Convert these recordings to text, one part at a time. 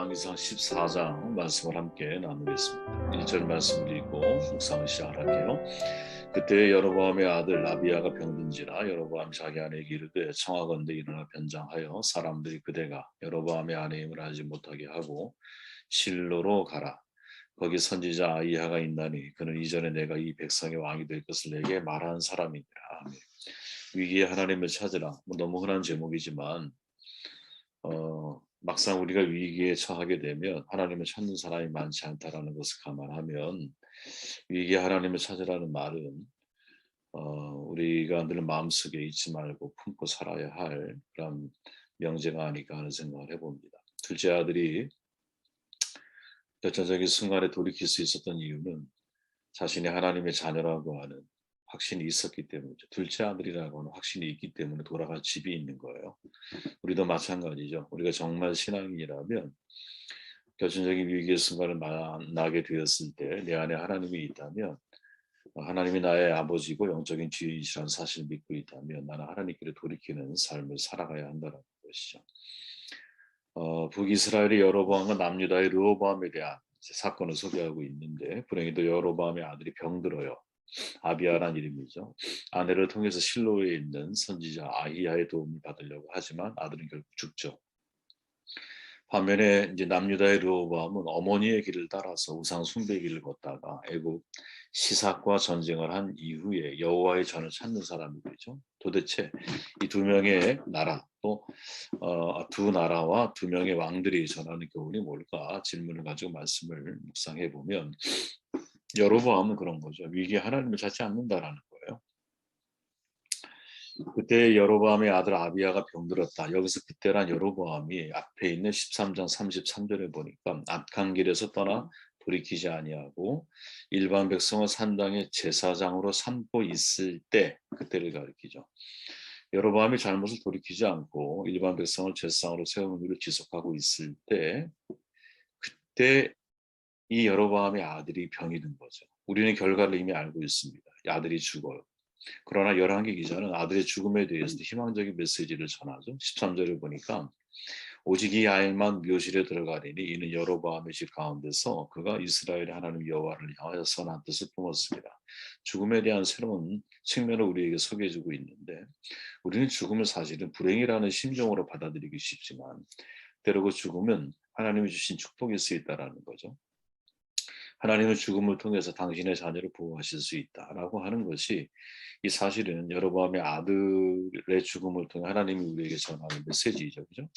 왕기상 14장 말씀을 함께 나누겠습니다. 1절 말씀을 읽고 묵상을 시작할게요. 그때 여로보암의 아들 아비야가 병든지라 여로보암 자기 아내에게 이르되 청하건대 일어나 변장하여 사람들이 그대가 여로보암의 아내임을 알지 못하게 하고 실로로 가라. 거기 선지자 아이야가 있나니 그는 이전에 내가 이 백성의 왕이 될 것을 내게 말한 사람이니라. 아멘. 위기에 하나님을 찾으라. 너무 흔한 제목이지만 막상 우리가 위기에 처하게 되면 하나님을 찾는 사람이 많지 않다라는 것을 감안하면 위기에 하나님을 찾으라는 말은 우리가 늘 마음속에 잊지 말고 품고 살아야 할 그런 명제가 아닐까 하는 생각을 해봅니다. 둘째 아들이 결정적인 순간에 돌이킬 수 있었던 이유는 자신이 하나님의 자녀라고 하는 확신이 있었기 때문이죠. 둘째 아들이라고 하는 확신이 있기 때문에 돌아갈 집이 있는 거예요. 우리도 마찬가지죠. 우리가 정말 신앙인이라면 결정적인 위기의 순간을 만나게 되었을 때 내 안에 하나님이 있다면 하나님이 나의 아버지고 영적인 주인이시라는 사실을 믿고 있다면 나는 하나님께로 돌이키는 삶을 살아가야 한다는 것이죠. 북이스라엘의 여로보암과 남유다의 르호보암에 대한 사건을 소개하고 있는데 불행히도 여로보암의 아들이 병들어요. 아비야란 이름이죠. 아내를 통해서 실로에 있는 선지자 아히야의 도움을 받으려고 하지만 아들은 결국 죽죠. 반면에 이제 남유다의 르호보암은 어머니의 길을 따라서 우상 숭배 길을 걷다가 애굽 시삭과 전쟁을 한 이후에 여호와의 전을 찾는 사람이 되죠. 도대체 이 두 명의 나라 또 두 나라와 두 명의 왕들이 전하는 교훈이 뭘까 질문을 가지고 말씀을 묵상해 보면 여로보암은 그런 거죠. 위기에 하나님을 찾지 않는다라는 거예요. 그때 여로보암의 아들 아비야가 병들었다. 여기서 그때란 여로보암이 앞에 있는 13장 33절에 보니까 악한 길에서 떠나 돌이키지 아니하고 일반 백성을 산당의 제사장으로 삼고 있을 때 그때를 가리키죠. 여로보암이 잘못을 돌이키지 않고 일반 백성을 제사장으로 세우는 일을 지속하고 있을 때 그때 이 여로보암의 아들이 병이 든 거죠. 우리는 결과를 이미 알고 있습니다. 아들이 죽어요. 그러나 열왕기 기자는 아들의 죽음에 대해서 희망적인 메시지를 전하죠. 13절을 보니까 오직 이 아이만 묘실에 들어가리니 이는 여로보암의 집 가운데서 그가 이스라엘의 하나님 여호와를 향하여 선한 뜻을 품었습니다. 죽음에 대한 새로운 측면을 우리에게 소개해주고 있는데 우리는 죽음을 사실은 불행이라는 심정으로 받아들이기 쉽지만 때로 그 죽음은 하나님이 주신 축복일 수 있다는 거죠. 하나님은 죽음을 통해서 당신의 자녀를 보호하실 수 있다라고 하는 것이 이 사실은 여로보암의 아들의 죽음을 통해 하나님이 우리에게 전하는 메시지이죠. 그죠?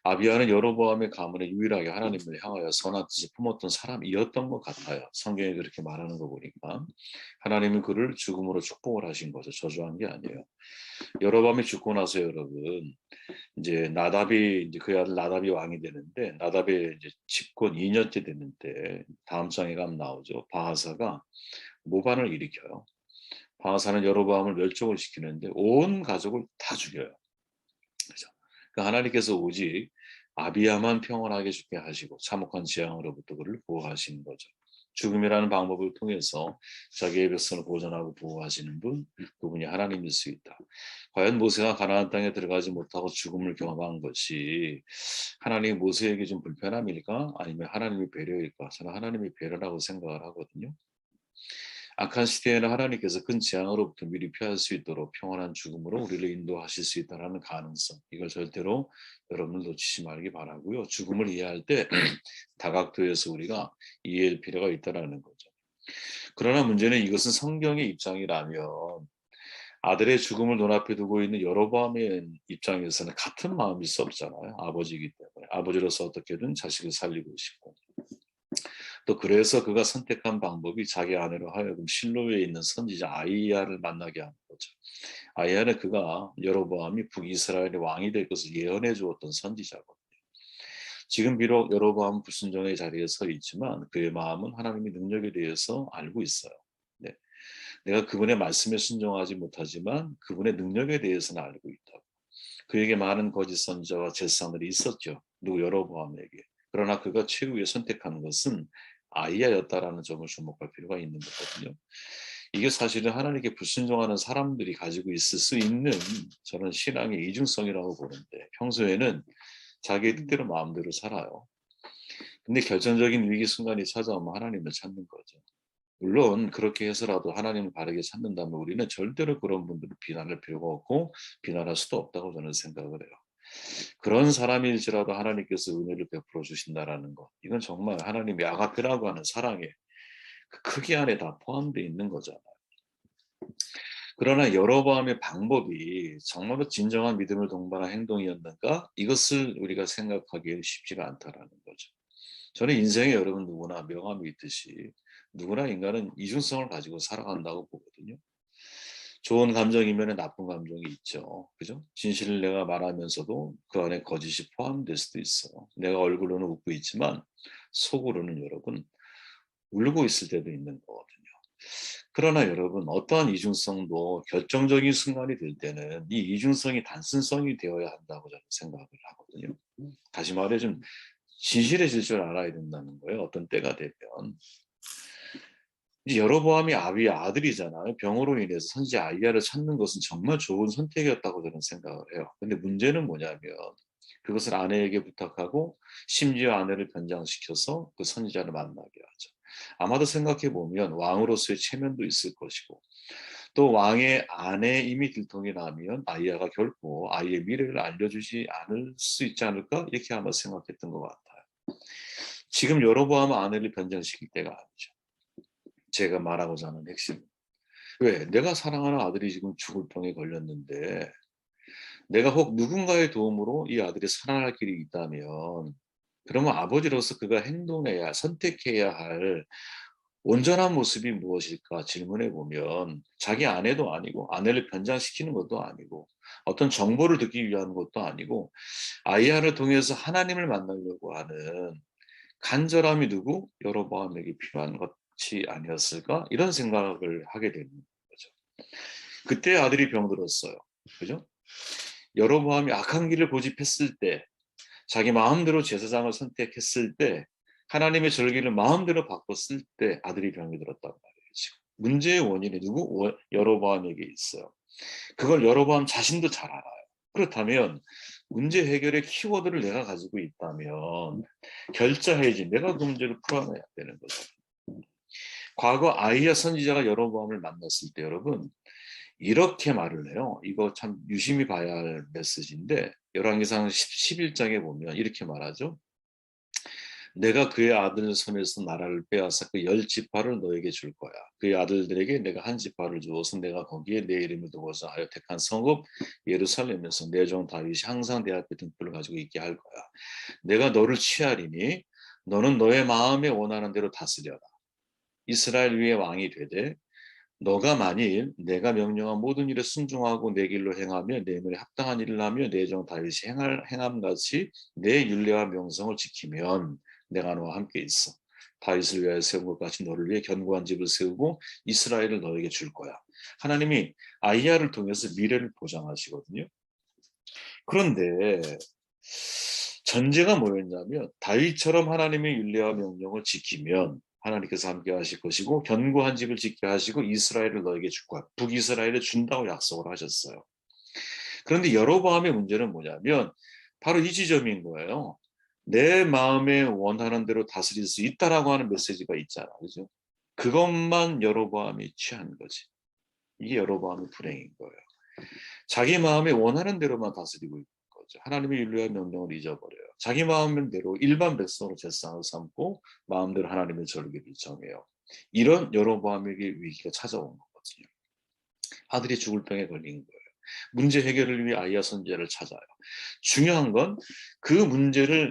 아비야는 여로보암의 가문에 유일하게 하나님을 향하여 선한 뜻을 품었던 사람이었던 것 같아요. 성경에 그렇게 말하는 거 보니까 하나님은 그를 죽음으로 축복을 하신 거죠. 저주한 게 아니에요. 여로보암이 죽고 나서 여러분 이제 나답이 이제 그 아들 나답이 왕이 되는데 나답의 이제 집권 2년째 됐는데 다음 장에 가면 나오죠. 바하사가 모반을 일으켜요. 바하사는 여로보암을 멸종을 시키는데 온 가족을 다 죽여요. 그죠? 그러니까 하나님께서 오직 아비야만 평온하게 죽게 하시고 참혹한 재앙으로부터 그를 보호하시는 거죠. 죽음이라는 방법을 통해서 자기의 백성을 보존하고 보호하시는 분, 그분이 하나님일 수 있다. 과연 모세가 가나안 땅에 들어가지 못하고 죽음을 경험한 것이 하나님이 모세에게 좀 불편함일까? 아니면 하나님의 배려일까? 저는 하나님의 배려라고 생각을 하거든요. 악한 시대에는 하나님께서 큰 재앙으로부터 미리 피할 수 있도록 평온한 죽음으로 우리를 인도하실 수 있다는 가능성, 이걸 절대로 여러분들 놓치지 말기 바라고요. 죽음을 이해할 때 다각도에서 우리가 이해할 필요가 있다는 거죠. 그러나 문제는 이것은 성경의 입장이라면 아들의 죽음을 눈앞에 두고 있는 여로보암의 입장에서는 같은 마음일 수 없잖아요. 아버지이기 때문에. 아버지로서 어떻게든 자식을 살리고 싶고. 또 그래서 그가 선택한 방법이 자기 아내로 하여금 실로에 있는 선지자 아히야를 만나게 하는 거죠. 아히야는 그가 여로보암이 북이스라엘의 왕이 될 것을 예언해 주었던 선지자거든요. 지금 비록 여로보암은 불순종의 자리에 서 있지만 그의 마음은 하나님의 능력에 대해서 알고 있어요. 네. 내가 그분의 말씀에 순종하지 못하지만 그분의 능력에 대해서는 알고 있다고. 그에게 많은 거짓 선지자와 제사장들이 있었죠. 누구 여로보암에게. 그러나 그가 최후에 선택한 것은 아이야였다라는 점을 주목할 필요가 있는 거거든요. 이게 사실은 하나님께 불순종하는 사람들이 가지고 있을 수 있는 저는 신앙의 이중성이라고 보는데 평소에는 자기의 뜻대로 마음대로 살아요. 근데 결정적인 위기 순간이 찾아오면 하나님을 찾는 거죠. 물론 그렇게 해서라도 하나님을 바르게 찾는다면 우리는 절대로 그런 분들을 비난할 필요가 없고 비난할 수도 없다고 저는 생각을 해요. 그런 사람일지라도 하나님께서 은혜를 베풀어 주신다라는 것. 이건 정말 하나님이 아가페라고 하는 사랑의 그 크기 안에 다 포함되어 있는 거잖아요. 그러나 여로보암의 방법이 정말로 진정한 믿음을 동반한 행동이었는가? 이것을 우리가 생각하기 쉽지가 않다라는 거죠. 저는 인생에 여러분 누구나 명함이 있듯이 누구나 인간은 이중성을 가지고 살아간다고 보거든요. 좋은 감정이면 나쁜 감정이 있죠. 그죠? 진실을 내가 말하면서도 그 안에 거짓이 포함될 수도 있어요. 내가 얼굴로는 웃고 있지만 속으로는 여러분 울고 있을 때도 있는 거거든요. 그러나 여러분 어떠한 이중성도 결정적인 순간이 될 때는 이 이중성이 단순성이 되어야 한다고 저는 생각을 하거든요. 다시 말해 좀 진실해질 줄 알아야 된다는 거예요. 어떤 때가 되면. 이제 여로보암이 아비의 아들이잖아요. 병으로 인해서 선지 아이야를 찾는 것은 정말 좋은 선택이었다고 저는 생각을 해요. 근데 문제는 뭐냐면 그것을 아내에게 부탁하고 심지어 아내를 변장시켜서 그 선지자를 만나게 하죠. 아마도 생각해 보면 왕으로서의 체면도 있을 것이고 또 왕의 아내 이미 들통이 나면 아이야가 결코 아이의 미래를 알려주지 않을 수 있지 않을까 이렇게 아마 생각했던 것 같아요. 지금 여로보암 아내를 변장시킬 때가 아니죠. 제가 말하고자 하는 핵심. 왜? 내가 사랑하는 아들이 지금 죽을 병에 걸렸는데 내가 혹 누군가의 도움으로 이 아들이 살아날 길이 있다면 그러면 아버지로서 그가 행동해야 선택해야 할 온전한 모습이 무엇일까 질문해 보면 자기 아내도 아니고 아내를 변장시키는 것도 아니고 어떤 정보를 듣기 위한 것도 아니고 아이야를 통해서 하나님을 만나려고 하는 간절함이 누구 여로보암에게 필요한 것이 아니었을까 이런 생각을 하게 되는 거죠. 그때 아들이 병들었어요. 그죠? 여로보암이 악한 길을 고집했을 때 자기 마음대로 제사장을 선택했을 때 하나님의 절기를 마음대로 바꿨을 때 아들이 병이 들었단 말이에요. 지금. 문제의 원인이 누구? 여로보암에게 있어요. 그걸 여로보암 자신도 잘 알아요. 그렇다면 문제 해결의 키워드를 내가 가지고 있다면 결자해야지 내가 그 문제를 풀어내야 되는 거죠. 과거 아이야 선지자가 여로보암을 만났을 때 여러분 이렇게 말을 해요. 이거 참 유심히 봐야 할 메시지인데 열왕기상 11장에 보면 이렇게 말하죠. 내가 그의 아들 손에서 나라를 빼앗아 그 10지파를 너에게 줄 거야. 그의 아들들에게 내가 한 지파를 주어서 내가 거기에 내 이름을 두어서 하여 택한 성읍 예루살렘에서 내 종 다윗이 항상 내 앞에 등불을 가지고 있게 할 거야. 내가 너를 취하리니 너는 너의 마음에 원하는 대로 다스려라. 이스라엘 위에 왕이 되되 너가 만일 내가 명령한 모든 일에 순종하고 내 길로 행하며 내 눈에 합당한 일을 하며 내 종 다윗이 행함같이 내 율례와 명성을 지키면 내가 너와 함께 있어. 다윗을 위하여 세운 것 같이 너를 위해 견고한 집을 세우고 이스라엘을 너에게 줄 거야. 하나님이 아이야를 통해서 미래를 보장하시거든요. 그런데 전제가 뭐였냐면 다윗처럼 하나님의 율례와 명령을 지키면 하나님께서 함께 하실 것이고 견고한 집을 짓게 하시고 이스라엘을 너에게 줄 거야. 북이스라엘을 준다고 약속을 하셨어요. 그런데 여로보암의 문제는 뭐냐면 바로 이 지점인 거예요. 내 마음에 원하는 대로 다스릴 수 있다라고 하는 메시지가 있잖아. 그죠? 그것만 여로보암이 취한 거지. 이게 여로보암의 불행인 거예요. 자기 마음에 원하는 대로만 다스리고 있는 거죠. 하나님의 윤리와 명령을 잊어버려요. 자기 마음대로 일반 백성으로 제사장을 삼고 마음대로 하나님의 절기를 정해요. 이런 여로보암에게 위기가 찾아온 거거든요. 아들이 죽을 병에 걸린 거예요. 문제 해결을 위해 아이야 선지자를 찾아요. 중요한 건 그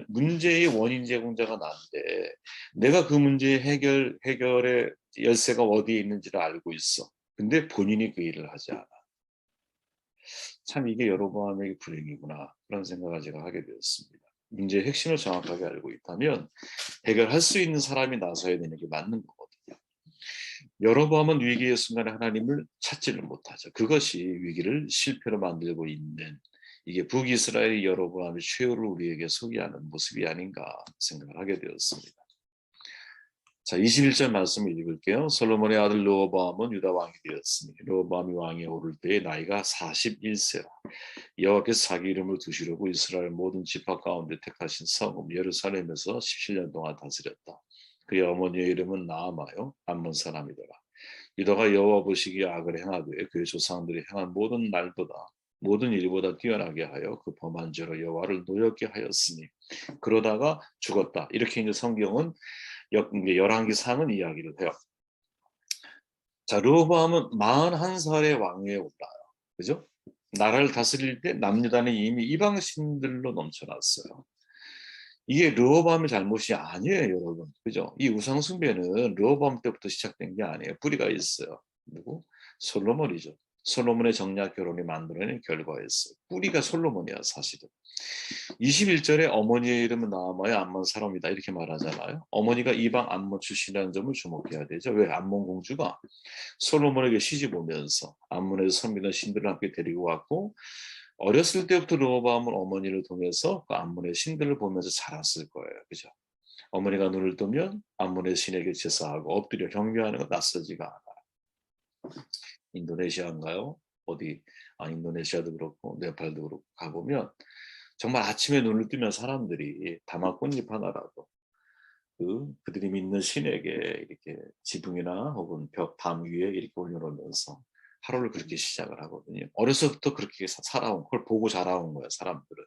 문제의 원인 제공자가 나인데 내가 그 문제의 해결의 열쇠가 어디에 있는지를 알고 있어. 근데 본인이 그 일을 하지 않아. 참 이게 여로보암에게 불행이구나 그런 생각을 제가 하게 되었습니다. 문제의 핵심을 정확하게 알고 있다면 해결할 수 있는 사람이 나서야 되는 게 맞는 거거든요. 여로보암은 위기의 순간에 하나님을 찾지를 못하죠. 그것이 위기를 실패로 만들고 있는 이게 북이스라엘 여로보암의 최후를 우리에게 소개하는 모습이 아닌가 생각을 하게 되었습니다. 자, 21절 말씀을 읽을게요. 솔로몬의 아들 르호보암은 유다 왕이 되었으니 르호보암이 왕위에 오를 때의 나이가 41세라. 여호와께서 자기 이름을 두시려고 이스라엘 모든 지파 가운데 택하신 성읍 예루살렘에서 17년 동안 다스렸다. 그의 어머니의 이름은 나아마요 암몬 사람이더라. 유다가 여호와 보시기에 악을 행하되 그의 조상들이 행한 모든 날보다 모든 일보다 뛰어나게 하여 그 범한 죄로 여호와를 노엽게 하였으니 그러다가 죽었다. 이렇게 이제 성경은 열왕기상은 이야기를 해요. 자, 르호보암은 41살의 왕위에 올라요. 그죠? 나라를 다스릴 때 남유다는 이미 이방 신들로 넘쳐났어요. 이게 르호보암의 잘못이 아니에요, 여러분. 그죠? 이 우상 숭배는 르호보암 때부터 시작된 게 아니에요. 뿌리가 있어요. 그리고 솔로몬이죠. 솔로몬의 정략 결혼이 만들어낸 결과였어요. 뿌리가 솔로몬이야, 사실은. 21절에 어머니의 이름은 나아마의 암몬 사람이다 이렇게 말하잖아요. 어머니가 이방 암몬 출신이라는 점을 주목해야 되죠. 왜? 암몬 공주가 솔로몬에게 시집 오면서 암몬에서 선비나 신들을 함께 데리고 왔고 어렸을 때부터 르호보암은 어머니를 통해서 그 암몬의 신들을 보면서 자랐을 거예요. 그죠? 어머니가 눈을 뜨면 암몬의 신에게 제사하고 엎드려 경배하는 건 낯설지가 않아요. 인도네시아인가요? 어디? 인도네시아도 그렇고 네팔도 그렇고 가보면 정말 아침에 눈을 뜨면 사람들이 다만 꽃잎 하나라도 그들이 믿는 신에게 이렇게 지붕이나 혹은 벽 담 위에 이렇게 올려놓으면서 하루를 그렇게 시작을 하거든요. 어려서부터 그렇게 살아온 걸 보고 자라온 거예요, 사람들은.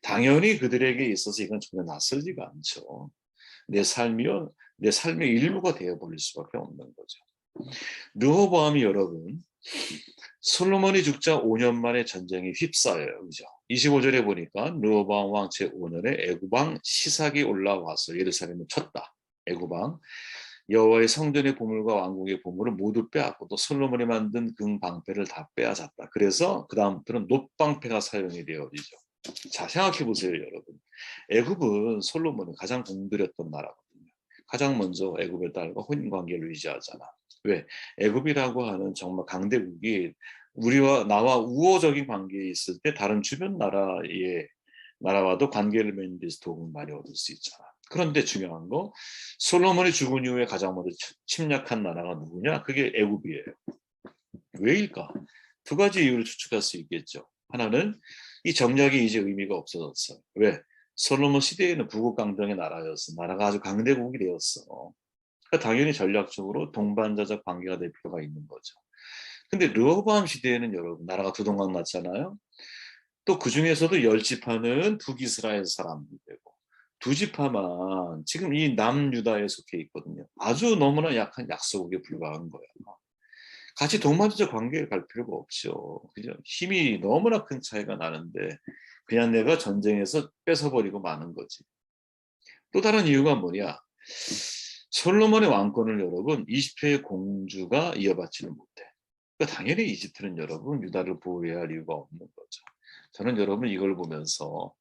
당연히 그들에게 있어서 이건 전혀 낯설지가 않죠. 내 삶의 일부가 되어버릴 수밖에 없는 거죠. 르호보암이 여러분 솔로몬이 죽자 5년 만에 전쟁이 휩싸여요. 그죠? 25절에 보니까 르호보암 왕 제5년에 애굽왕 시삭이 올라와서 예루살렘을 쳤다. 애굽왕 여호와의 성전의 보물과 왕궁의 보물을 모두 빼앗고 또 솔로몬이 만든 금방패를 다 빼앗았다. 그래서 그 다음부터는 놋방패가 사용이 되어지죠. 자, 생각해 보세요, 여러분. 애굽은 솔로몬이 가장 공들였던 나라거든요. 가장 먼저 애굽의 딸과 혼인 관계를 유지하잖아. 왜? 애굽이라고 하는 정말 강대국이 우리와 나와 우호적인 관계에 있을 때 다른 주변 나라와도 관계를 맺는 데서 도움을 많이 얻을 수 있잖아. 그런데 중요한 거 솔로몬이 죽은 이후에 가장 먼저 침략한 나라가 누구냐? 그게 애굽이에요. 왜일까? 두 가지 이유를 추측할 수 있겠죠. 하나는 이 정략이 이제 의미가 없어졌어요. 왜? 솔로몬 시대에는 부국강정의 나라였어. 나라가 아주 강대국이 되었어. 그러니까 당연히 전략적으로 동반자적 관계가 될 필요가 있는 거죠. 근데 르호보암 시대에는 여러분 나라가 두 동강 났잖아요. 또 그 중에서도 열 지파는 북이스라엘 사람들이 되고 두 지파만 지금 이 남유다에 속해 있거든요. 아주 너무나 약한 약소국에 불과한 거예요. 같이 동반자적 관계를 갈 필요가 없죠. 그죠? 힘이 너무나 큰 차이가 나는데 그냥 내가 전쟁에서 뺏어버리고 마는 거지. 또 다른 이유가 뭐냐? 솔로몬의 왕권을 여러분 20회의 공주가 이어받지는 못해. 그러니까 당연히 이집트는 여러분 유다를 보호해야 할 이유가 없는 거죠. 저는 여러분 이걸 보면서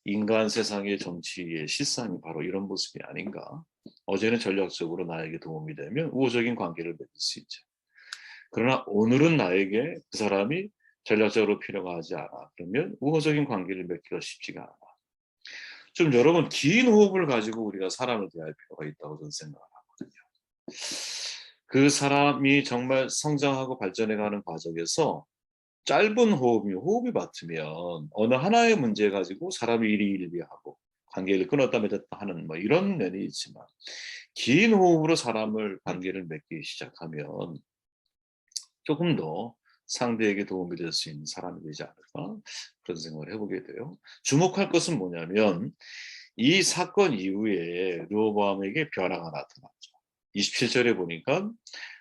인간 세상의 정치의 실상이 바로 이런 모습이 아닌가. 어제는 전략적으로 나에게 도움이 되면 우호적인 관계를 맺을 수 있죠. 그러나 오늘은 나에게 그 사람이 전략적으로 필요가 하지 않아. 그러면 우호적인 관계를 맺기가 쉽지가 않아. 좀 여러분 긴 호흡을 가지고 우리가 사람을 대할 필요가 있다고 저는 생각을 하거든요. 그 사람이 정말 성장하고 발전해가는 과정에서 짧은 호흡이 맡으면 어느 하나의 문제 가지고 사람이 일희일비하고 관계를 끊었다 맺었다 하는 뭐 이런 면이 있지만 긴 호흡으로 사람을 관계를 맺기 시작하면 조금 더 상대에게 도움이 될 수 있는 사람이 되지 않을까 그런 생각을 해보게 돼요. 주목할 것은 뭐냐면 이 사건 이후에 르호보암에게 변화가 나타났죠. 27절에 보니까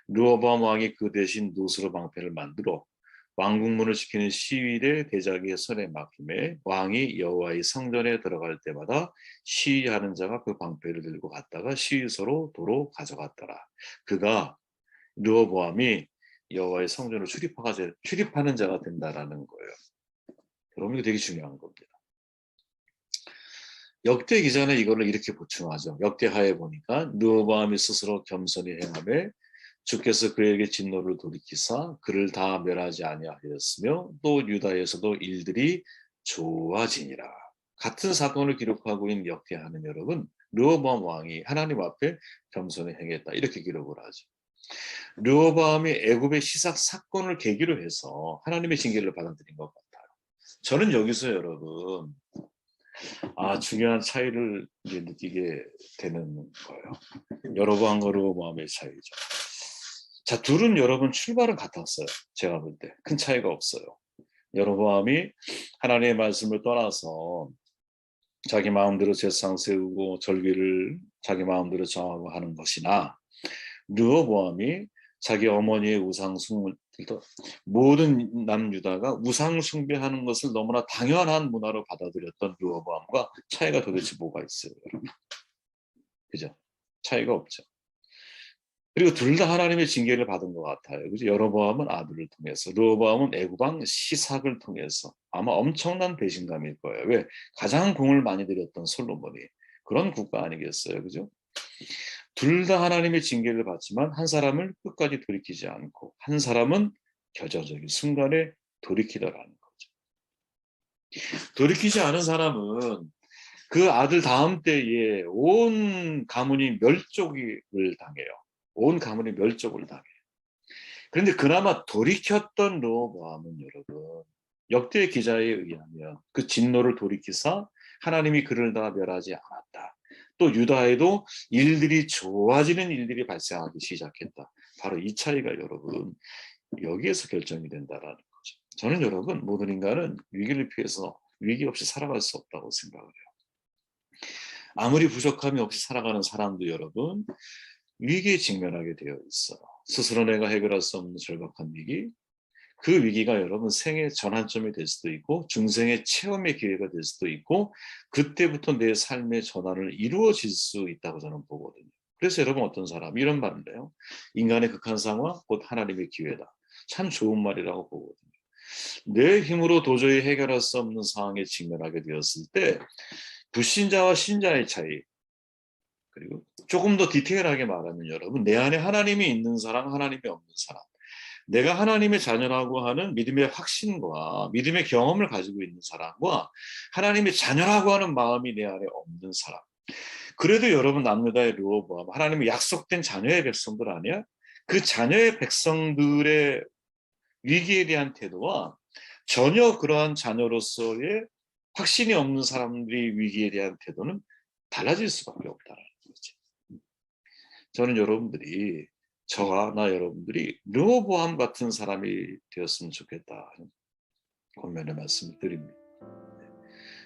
르호보암 왕이 그 대신 노스로 방패를 만들어 왕궁문을 지키는 시위대 대자기의 손에 맡김에 왕이 여호와의 성전에 들어갈 때마다 시위하는 자가 그 방패를 들고 갔다가 시위소로 도로 가져갔더라. 그가 르호보암이 여호와의 성전을 출입하는 자가 된다라는 거예요. 여러분 이거 되게 중요한 겁니다. 역대 기자는 이거를 이렇게 보충하죠. 역대하에 보니까 르호보암이 스스로 겸손히 행하며 주께서 그에게 진노를 돌이키사 그를 다 멸하지 아니하였으며 또 유다에서도 일들이 좋아지니라. 같은 사건을 기록하고 있는 역대하는 여러분 르호보암 왕이 하나님 앞에 겸손히 행했다. 이렇게 기록을 하죠. 르호보암이 애굽의 시삭 사건을 계기로 해서 하나님의 징계를 받아들인 것 같아요. 저는 여기서 여러분 중요한 차이를 이제 느끼게 되는 거예요. 여로보암과 르호보암의 차이죠. 자, 둘은 여러분 출발은 같았어요. 제가 볼 때 큰 차이가 없어요. 여로보암이 하나님의 말씀을 떠나서 자기 마음대로 제사상 세우고 절기를 자기 마음대로 정하고 하는 것이나, 르호보암이 자기 어머니의 우상숭배를, 모든 남유다가 우상숭배하는 것을 너무나 당연한 문화로 받아들였던 르호보암과 차이가 도대체 뭐가 있어요, 여러분? 그죠? 차이가 없죠. 그리고 둘 다 하나님의 징계를 받은 것 같아요. 그죠? 여로보암은 아들을 통해서, 르호보암은 애굽왕 시삭을 통해서. 아마 엄청난 배신감일 거예요. 왜? 가장 공을 많이 들였던 솔로몬이 그런 국가 아니겠어요, 그죠? 둘 다 하나님의 징계를 받지만 한 사람을 끝까지 돌이키지 않고 한 사람은 결정적인 순간에 돌이키더라는 거죠. 돌이키지 않은 사람은 그 아들 다음 때에 온 가문이 멸족을 당해요. 온 가문이 멸족을 당해요. 그런데 그나마 돌이켰던 르호보암은 여러분, 역대 기자에 의하면 그 진노를 돌이키사 하나님이 그를 다 멸하지 않았다. 또 유다에도 일들이 좋아지는 일들이 발생하기 시작했다. 바로 이 차이가 여러분 여기에서 결정이 된다라는 거죠. 저는 여러분 모든 인간은 위기를 피해서 위기 없이 살아갈 수 없다고 생각을 해요. 아무리 부족함이 없이 살아가는 사람도 여러분 위기에 직면하게 되어 있어요. 스스로 내가 해결할 수 없는 절박한 위기, 그 위기가 여러분 생의 전환점이 될 수도 있고 중생의 체험의 기회가 될 수도 있고 그때부터 내 삶의 전환을 이루어질 수 있다고 저는 보거든요. 그래서 여러분 어떤 사람 이런 말을 해요. 인간의 극한 상황 곧 하나님의 기회다. 참 좋은 말이라고 보거든요. 내 힘으로 도저히 해결할 수 없는 상황에 직면하게 되었을 때 불신자와 신자의 차이, 그리고 조금 더 디테일하게 말하면 여러분 내 안에 하나님이 있는 사람, 하나님이 없는 사람, 내가 하나님의 자녀라고 하는 믿음의 확신과 믿음의 경험을 가지고 있는 사람과 하나님의 자녀라고 하는 마음이 내 안에 없는 사람. 그래도 여러분 남유다의 르호보암, 하나님의 약속된 자녀의 백성들 아니야? 그 자녀의 백성들의 위기에 대한 태도와 전혀 그러한 자녀로서의 확신이 없는 사람들의 위기에 대한 태도는 달라질 수밖에 없다는 거죠. 저는 여러분들이 저와 나 여러분들이 르호보암 같은 사람이 되었으면 좋겠다 하는 권면의 말씀을 드립니다.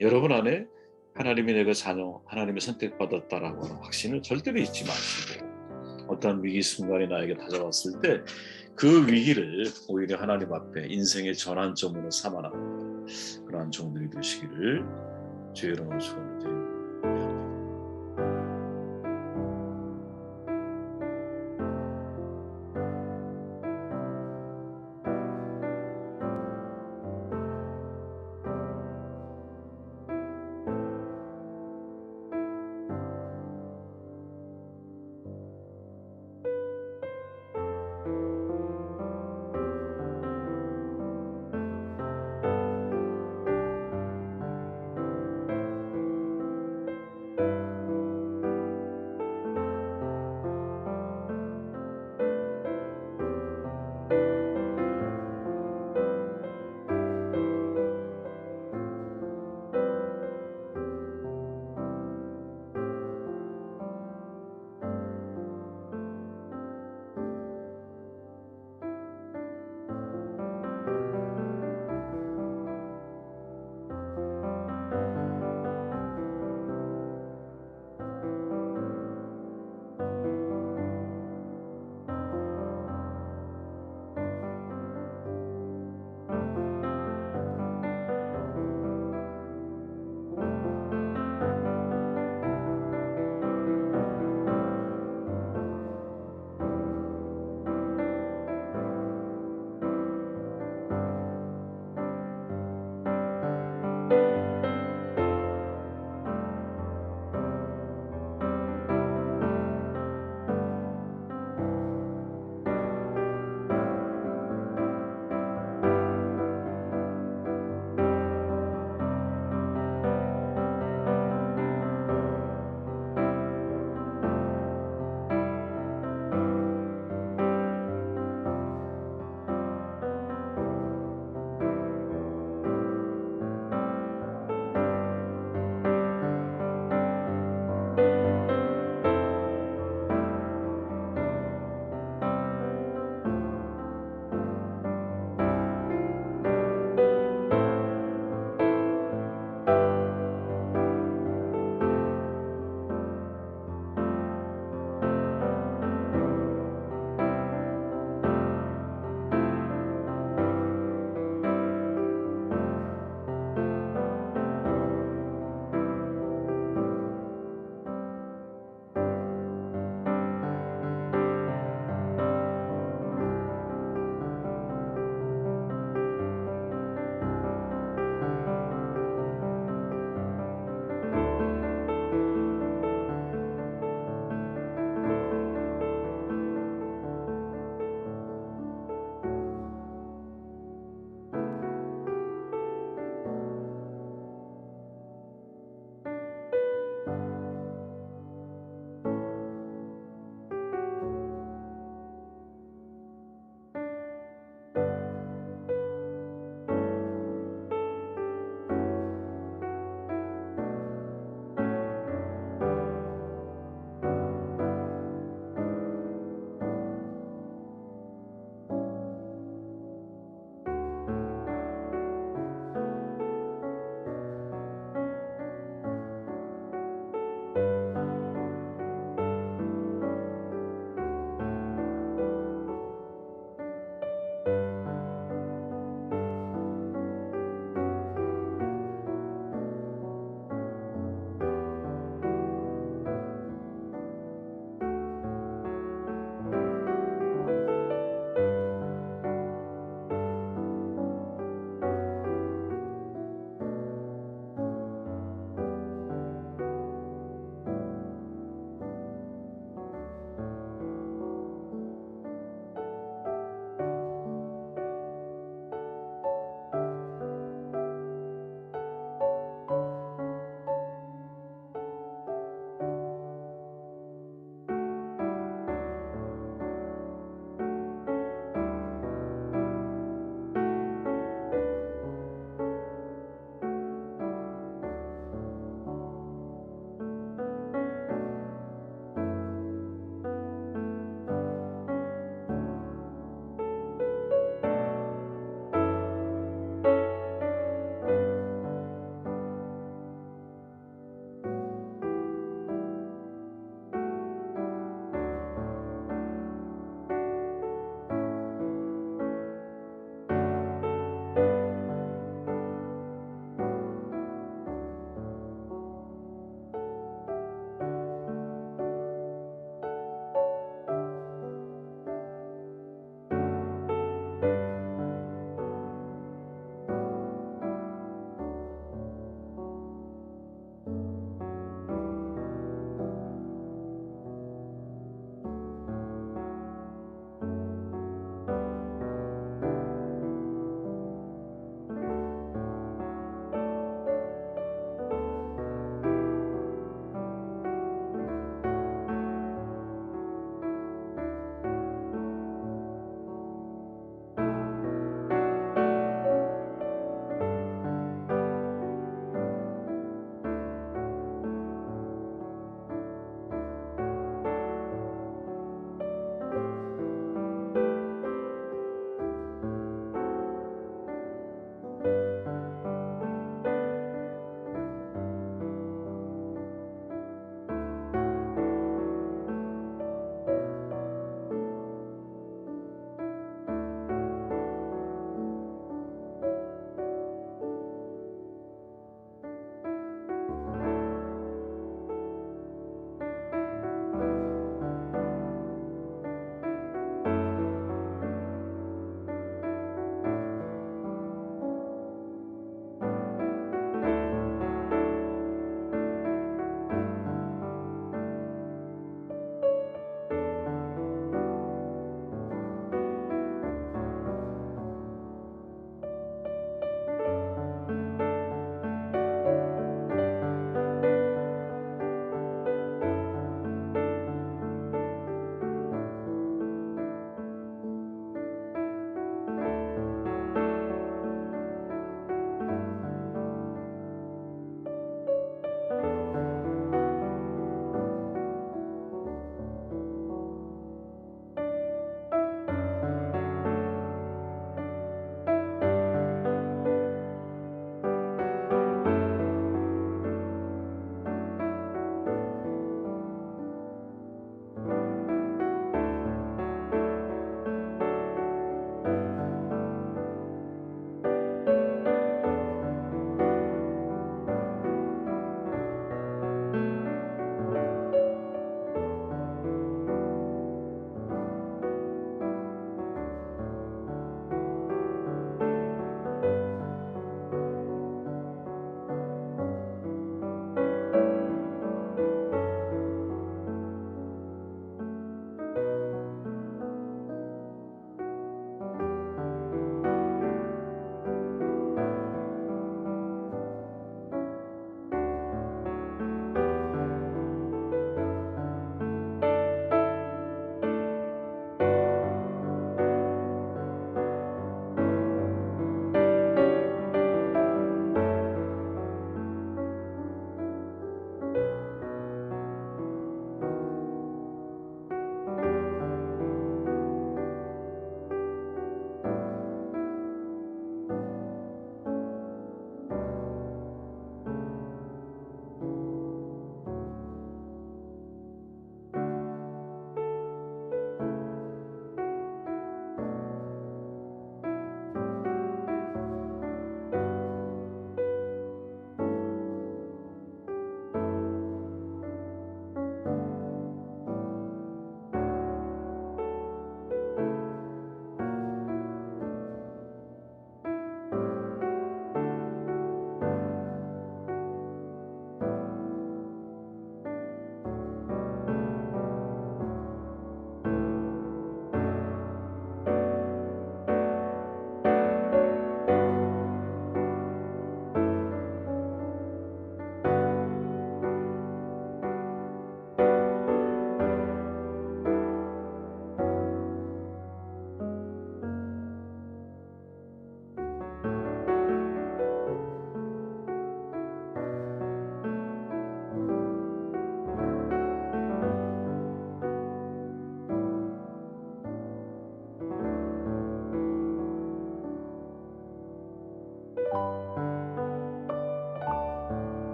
여러분 안에 하나님이 내가 자녀, 하나님의 선택받았다라고 하는 확신을 절대로 잊지 마시고 어떤 위기 순간이 나에게 다가왔을 때 그 위기를 오히려 하나님 앞에 인생의 전환점으로 삼아나가는 그러한 종들이 되시기를 주의 이름으로 축원을 드립니다.